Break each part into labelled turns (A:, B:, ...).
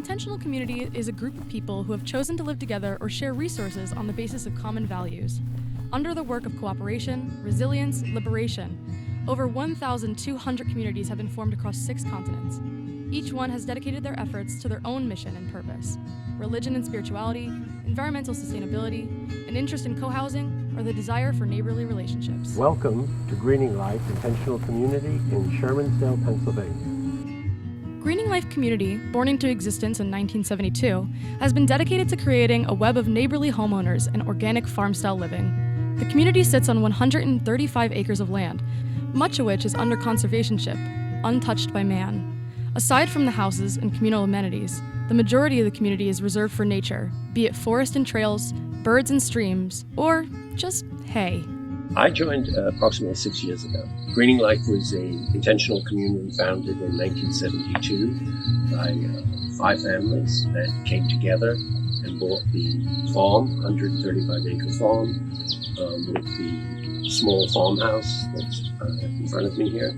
A: intentional community is a group of people who have chosen to live together or share resources on the basis of common values. Under the work of cooperation, resilience, liberation, over 1,200 communities have been formed across 6 continents. Each one has dedicated their efforts to their own mission and purpose: religion and spirituality, environmental sustainability, an interest in co-housing, or the desire for neighborly relationships.
B: Welcome to Greening Life Intentional Community in Shermansdale, Pennsylvania.
A: Greening Life Community, born into existence in 1972, has been dedicated to creating a web of neighborly homeowners and organic farm-style living. The community sits on 135 acres of land, much of which is under conservationship, untouched by man. Aside from the houses and communal amenities, the majority of the community is reserved for nature, be it forest and trails, birds and streams, or just hay.
B: I joined approximately 6 years ago. Greening Life was an intentional community founded in 1972 by 5 families that came together and bought the farm, 135-acre farm, with the small farmhouse that's in front of me here.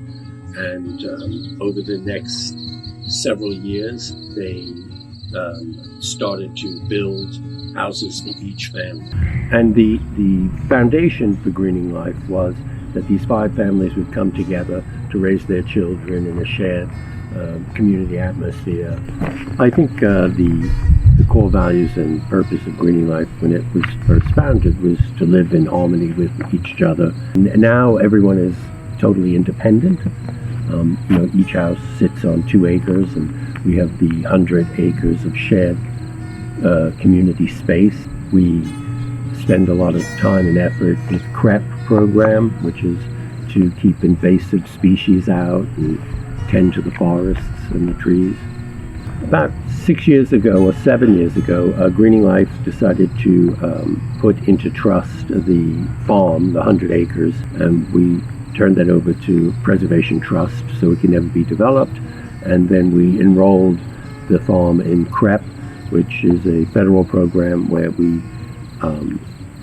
B: And over the next several years, they started to build houses for each family. And the foundation for Greening Life was that these 5 families would come together to raise their children in a shared community atmosphere. I think the core values and purpose of Greening Life when it was first founded was to live in harmony with each other. Now everyone is totally independent. Each house sits on 2 acres, and we have the 100 acres of shared community space. We spend a lot of time and effort with CREP program, which is to keep invasive species out and tend to the forests and the trees. About 6 years ago or 7 years ago, Greening Life decided to put into trust the farm, the 100 acres, and we turned that over to Preservation Trust so it can never be developed. And then we enrolled the farm in CREP, which is a federal program where we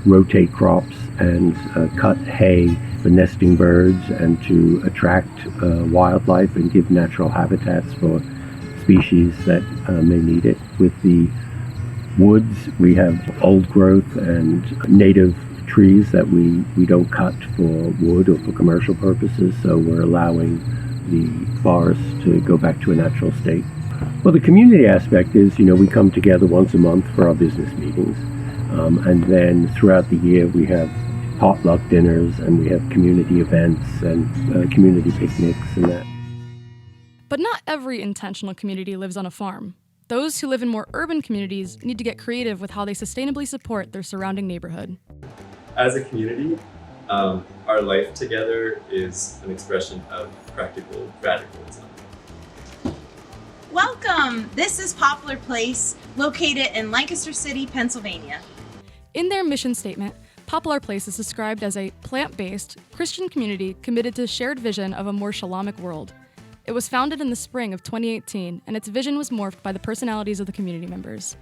B: rotate crops and cut hay for nesting birds and to attract wildlife and give natural habitats for species that may need it. With the woods, we have old growth and native trees that we don't cut for wood or for commercial purposes, so we're allowing the forest to go back to a natural state. Well, the community aspect is, we come together once a month for our business meetings, and then throughout the year we have potluck dinners and we have community events and community picnics and that.
A: But not every intentional community lives on a farm. Those who live in more urban communities need to get creative with how they sustainably support their surrounding neighborhood.
C: As a community, our life together is an expression of practical radicalism.
D: Welcome! This is Poplar Place, located in Lancaster City, Pennsylvania.
A: In their mission statement, Poplar Place is described as a plant-based, Christian community committed to the shared vision of a more shalamic world. It was founded in the spring of 2018, and its vision was morphed by the personalities of the community members.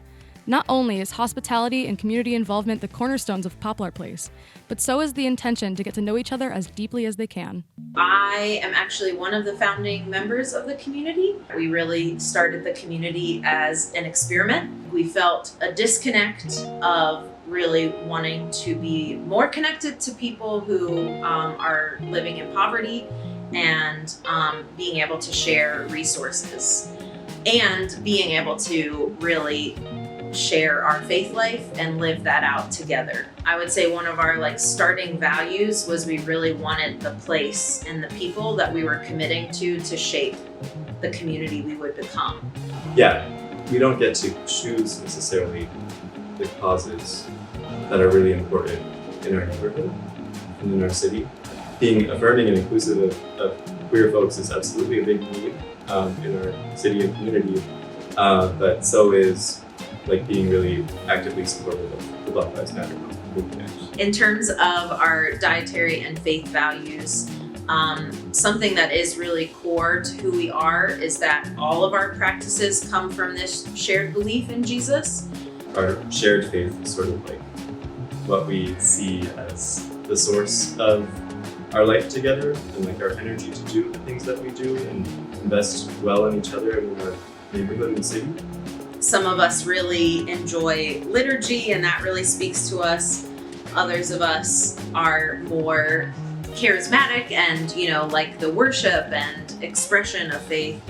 A: Not only is hospitality and community involvement the cornerstones of Poplar Place, but so is the intention to get to know each other as deeply as they can.
E: I am actually one of the founding members of the community. We really started the community as an experiment. We felt a disconnect of really wanting to be more connected to people who are living in poverty and being able to share resources and being able to really share our faith life and live that out together. I would say one of our starting values was we really wanted the place and the people that we were committing to shape the community we would become.
C: Yeah, we don't get to choose necessarily the causes that are really important in our neighborhood and in our city. Being affirming and inclusive of queer folks is absolutely a big need in our city and community, but so is being really actively supportive of the Black Lives Matter movement.
E: In terms of our dietary and faith values, something that is really core to who we are is that all of our practices come from this shared belief in Jesus.
C: Our shared faith is sort of what we see as the source of our life together and our energy to do the things that we do and invest well in each other and in our neighborhood and city.
E: Some of us really enjoy liturgy, and that really speaks to us. Others of us are more charismatic and, like the worship and expression of faith.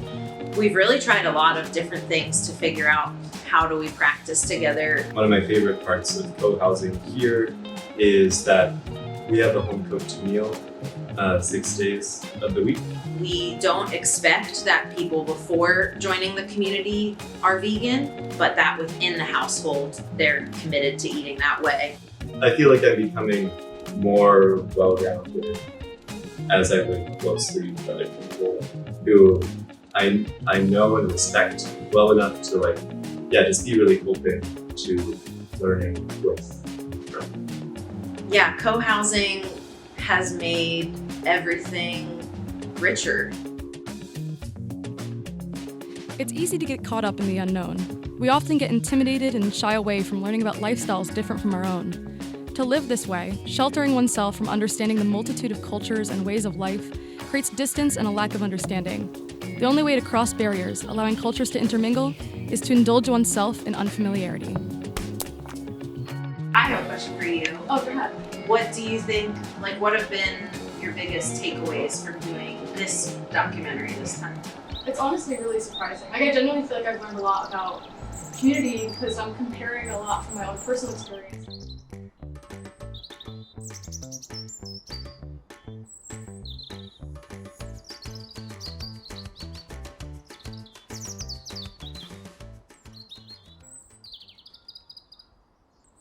E: We've really tried a lot of different things to figure out how do we practice together.
C: One of my favorite parts of co-housing here is that we have a home-cooked meal 6 days of the week.
E: We don't expect that people before joining the community are vegan, but that within the household, they're committed to eating that way.
C: I feel like I'm becoming more well-rounded as I live closely with other people who I know and respect well enough to just be really open to learning with them.
E: Yeah, co-housing has made everything richer.
A: It's easy to get caught up in the unknown. We often get intimidated and shy away from learning about lifestyles different from our own. To live this way, sheltering oneself from understanding the multitude of cultures and ways of life, creates distance and a lack of understanding. The only way to cross barriers, allowing cultures to intermingle, is to indulge oneself in unfamiliarity.
E: I have a question for you.
A: Oh, go ahead.
E: What do you think, what have been your biggest takeaways from doing this documentary this time?
A: It's honestly really surprising. I genuinely feel like I've learned a lot about community because I'm comparing a lot from my own personal experience.